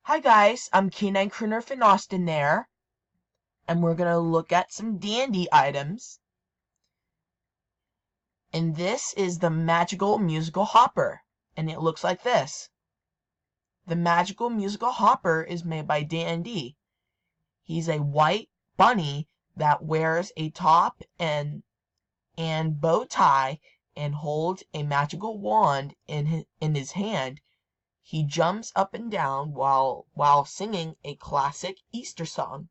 Hi guys, I'm Canine Crooner Finn Austin there, and we're gonna look at some dandy items. And this is the Magical Musical Hopper, and it looks like this. The Magical Musical Hopper is made by Dandy. He's a white bunny that wears a top and bow tie and holds a magical wand in his hand. He jumps up and down while singing a classic Easter song.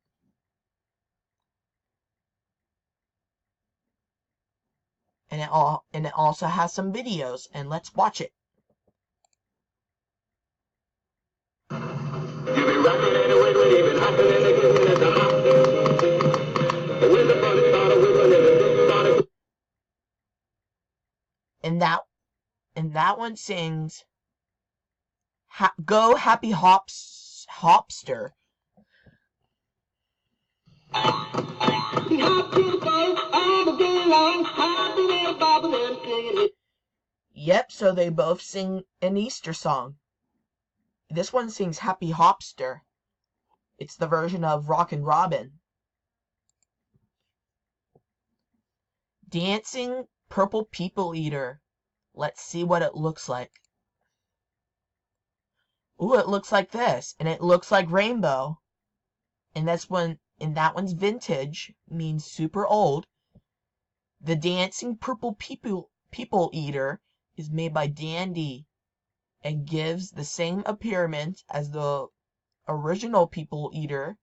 And it also has some videos, and let's watch it. And that one sings Go Happy Hopster. Yep, so they both sing an Easter song. This one sings Happy Hopster. It's the version of Rockin' Robin. Dancing Purple People Eater. Let's see what it looks like. Ooh, it looks like this, and it looks like rainbow. And that one's vintage, means super old. The Dancing Purple People Eater is made by Dandy and gives the same appearance as the original People Eater.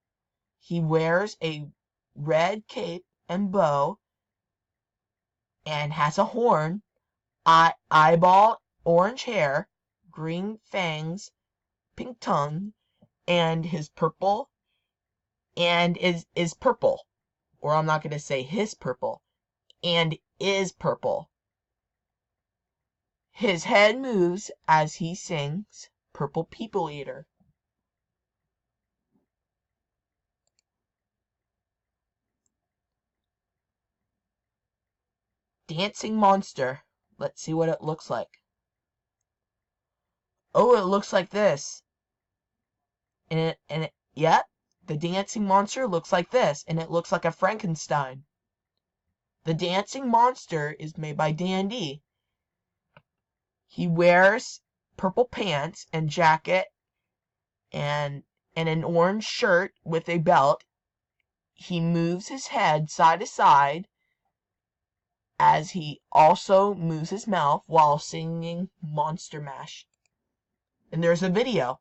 He wears a red cape and bow and has a horn, eyeball, orange hair, green fangs, pink tongue, and is purple, or I'm not going to say his purple, and is purple. His head moves as he sings Purple People Eater. Dancing Monster. Let's see what it looks like. Oh, it looks like this. Yep, the dancing monster looks like this, and it looks like a Frankenstein. The dancing monster is made by Dandy. He wears purple pants and jacket and an orange shirt with a belt. He moves his head side to side as he also moves his mouth while singing Monster Mash. And there's a video.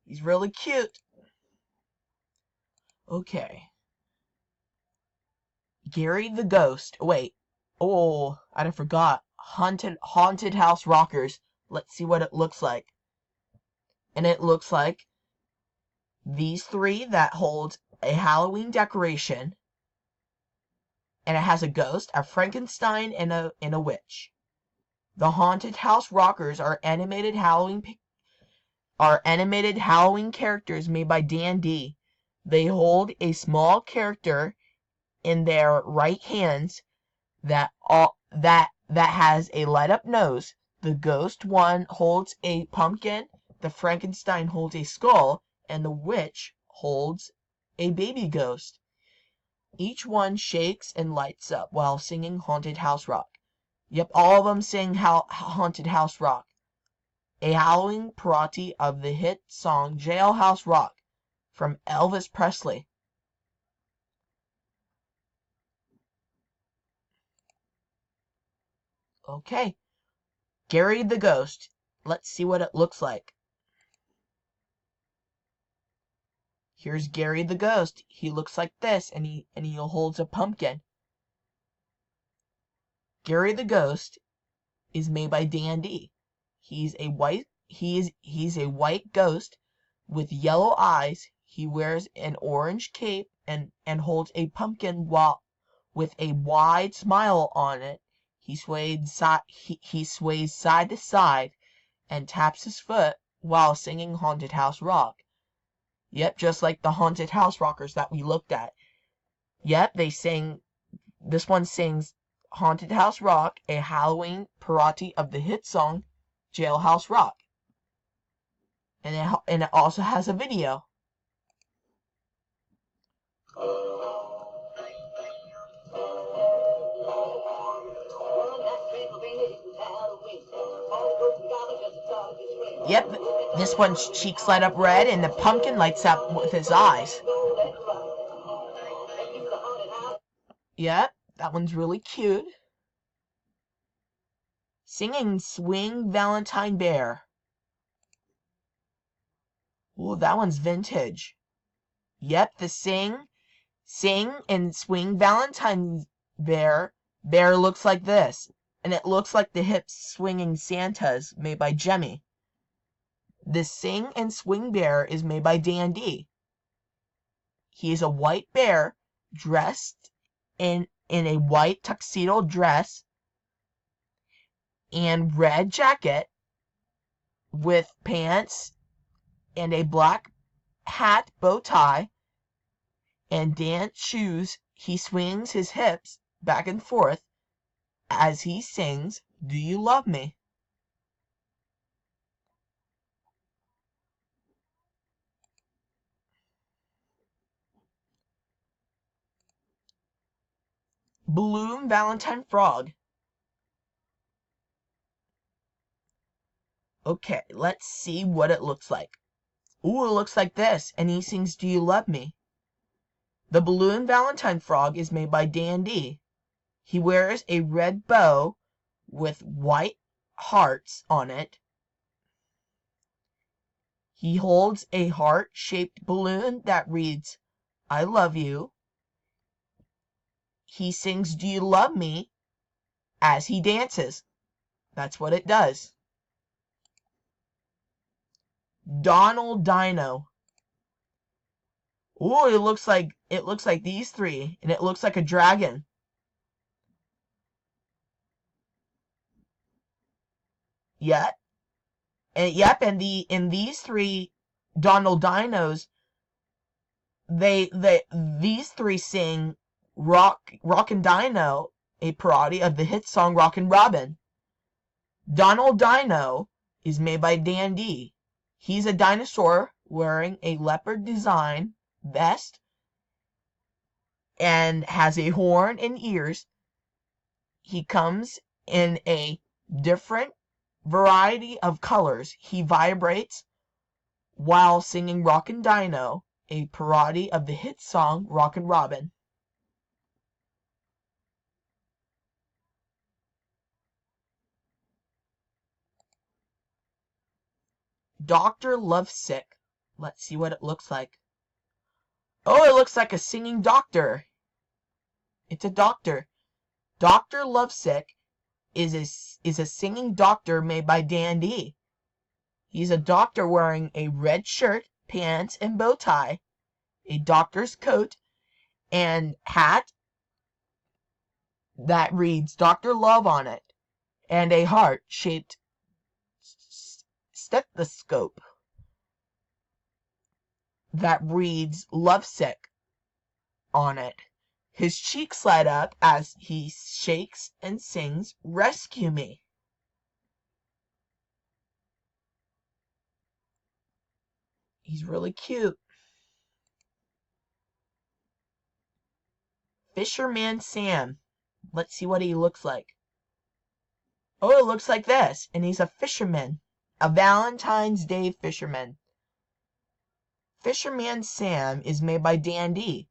He's really cute. Okay. Gary the Ghost. Wait. Oh, I forgot. Haunted House Rockers. Let's see what it looks like. And it looks like these three that hold a Halloween decoration. And it has a ghost, a Frankenstein, and a witch. The Haunted House Rockers are animated Halloween characters made by Dandy. They hold a small character in their right hands that has a light up nose. The ghost one holds a pumpkin, the Frankenstein holds a skull, and the witch holds a baby ghost. Each one shakes and lights up while singing Haunted House Rock. Yep, all of them sing Haunted House Rock, a Halloween parody of the hit song Jailhouse Rock from Elvis Presley. Okay, Gary the Ghost. Let's see what it looks like. Here's Gary the Ghost. He looks like this, and he holds a pumpkin. Gary the Ghost is made by Dandy. He's a white ghost with yellow eyes. He wears an orange cape and holds a pumpkin with a wide smile on it. He sways side to side and taps his foot while singing Haunted House Rock. Yep, just like the Haunted House Rockers that we looked at. Yep, this one sings Haunted House Rock, a Halloween parody of the hit song Jailhouse Rock. And it also has a video. Yep, this one's cheeks light up red and the pumpkin lights up with his eyes. Yep, that one's really cute. Singing Swing Valentine Bear. Ooh, that one's vintage. Yep, the Sing and Swing Valentine Bear looks like this. And it looks like the hip swinging Santas made by Jemmy. The Sing and Swing Bear is made by Dan D. He is a white bear dressed in a white tuxedo dress and red jacket with pants and a black hat bow tie and dance shoes. He swings his hips back and forth as he sings, "Do You Love Me?" Balloon Valentine Frog. Okay, let's see what it looks like. Ooh, it looks like this, and he sings "Do You Love Me?" The Balloon Valentine Frog is made by Dan D. He wears a red bow with white hearts on it. He holds a heart-shaped balloon that reads, "I love you." He sings "Do You Love Me?" as he dances. That's what it does. Donald Dino. Ooh, it looks like these three, and it looks like a dragon. Yep. And these three Donald Dinos, these three sing Rockin' Dino, a parody of the hit song Rockin' Robin. Donald Dino is made by Dan D. He's a dinosaur wearing a leopard design vest and has a horn and ears. He comes in a different variety of colors. He vibrates while singing Rockin' Dino, a parody of the hit song Rockin' Robin. Dr. Lovesick. Let's see what it looks like. Oh, it looks like a singing doctor. It's a doctor. Dr. Lovesick is a singing doctor made by Dan D. He's a doctor wearing a red shirt, pants, and bow tie, a doctor's coat and hat that reads Dr. Love on it, and a heart-shaped stethoscope that reads Lovesick on it. His cheeks light up as he shakes and sings "Rescue Me." He's really cute. Fisherman Sam. Let's see what he looks like. Oh, it looks like this, and he's a fisherman. A Valentine's Day fisherman. Fisherman Sam is made by Dan D.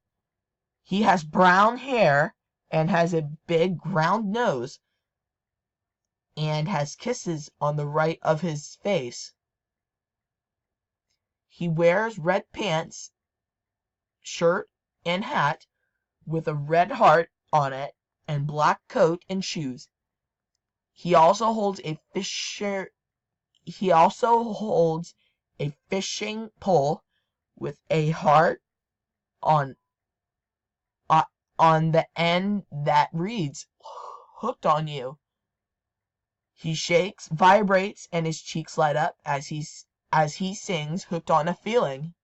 He has brown hair and has a big round nose and has kisses on the right of his face. He wears red pants, shirt, and hat with a red heart on it and black coat and shoes. He also holds a fishing pole with a heart on the end that reads "Hooked on You." He shakes, vibrates, and his cheeks light up as he sings, hooked on a feeling.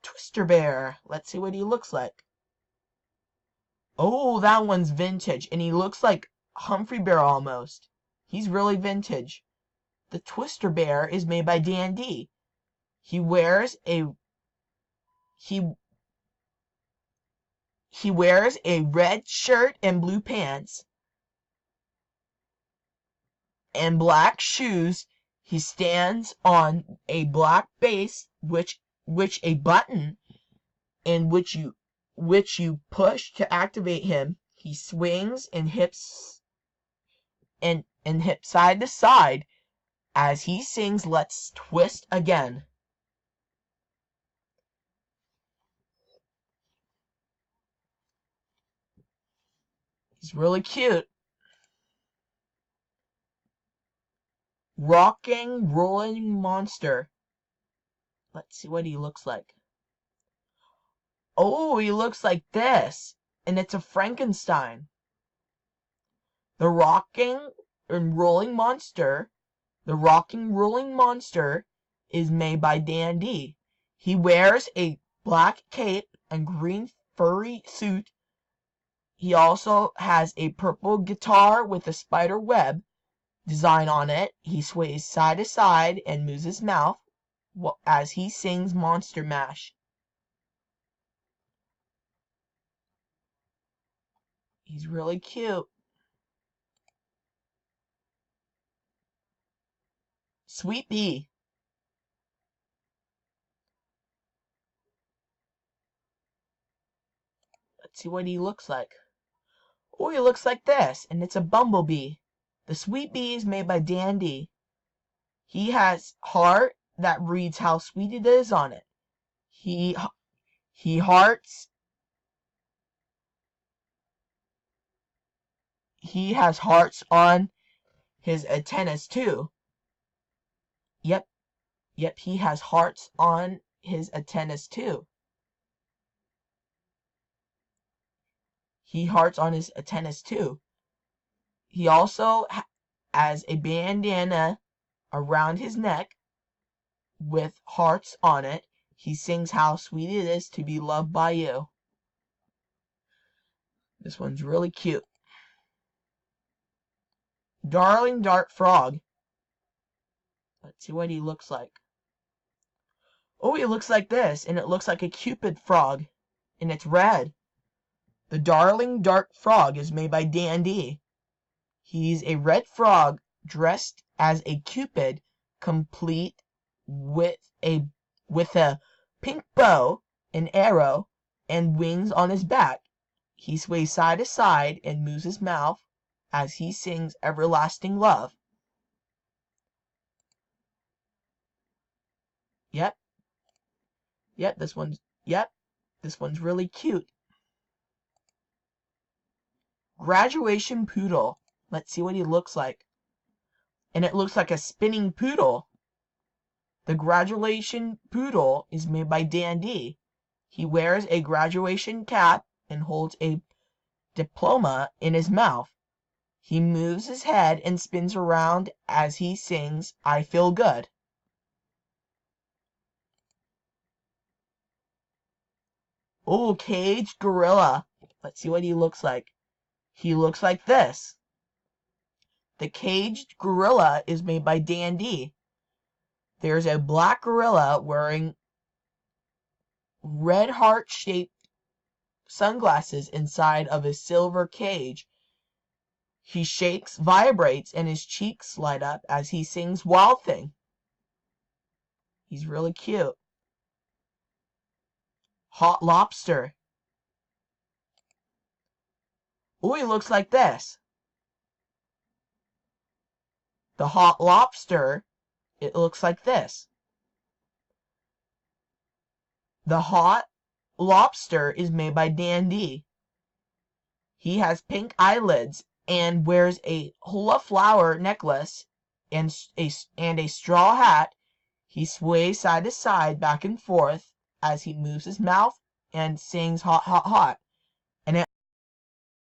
Twister Bear. Let's see what he looks like. Oh, that one's vintage, and he looks like Humphrey Bear almost. He's really vintage. The Twister Bear is made by D&D. He wears a red shirt and blue pants and black shoes. He stands on a black base, which a button in which you push to activate him. He swings and hips side to side as he sings "Let's Twist Again." He's really cute. Rocking, rolling monster. Let's see what he looks like. Oh, he looks like this, and it's a Frankenstein. The rocking and rolling monster is made by D&D. He wears a black cape and green furry suit. He also has a purple guitar with a spider web design on it. He sways side to side and moves his mouth as he sings Monster Mash. He's really cute. Sweet Bee. Let's see what he looks like. Oh, he looks like this, and it's a bumblebee. The Sweet Bee is made by D&D. He has heart that reads how sweet it is on it. He hearts. He has hearts on his antennas too. Yep, he has hearts on his antennas too. He hearts on his antennas too. He also has a bandana around his neck with hearts on it. He sings how sweet it is to be loved by you. This one's really cute. Darling Dart Frog. Let's see what he looks like. Oh, he looks like this, and it looks like a Cupid frog, and it's red. The Darling Dart Frog is made by D&D. He's a red frog dressed as a Cupid, complete with a pink bow, an arrow, and wings on his back. He sways side to side and moves his mouth as he sings Everlasting Love. Yep, this one's really cute. Graduation Poodle. Let's see what he looks like. And it looks like a spinning poodle. The Graduation Poodle is made by D&D. He wears a graduation cap and holds a diploma in his mouth. He moves his head and spins around as he sings I Feel Good. Oh, caged gorilla. Let's see what he looks like. He looks like this. The caged gorilla is made by D&D. There's a black gorilla wearing red heart-shaped sunglasses inside of a silver cage. He shakes, vibrates, and his cheeks light up as he sings Wild Thing. He's really cute. Hot Lobster. Oh, he looks like this. The Hot Lobster, it looks like this. The Hot Lobster is made by D&D. He has pink eyelids and wears a hula flower necklace and a straw hat. He sways side to side, back and forth, as he moves his mouth and sings hot, hot, hot. and it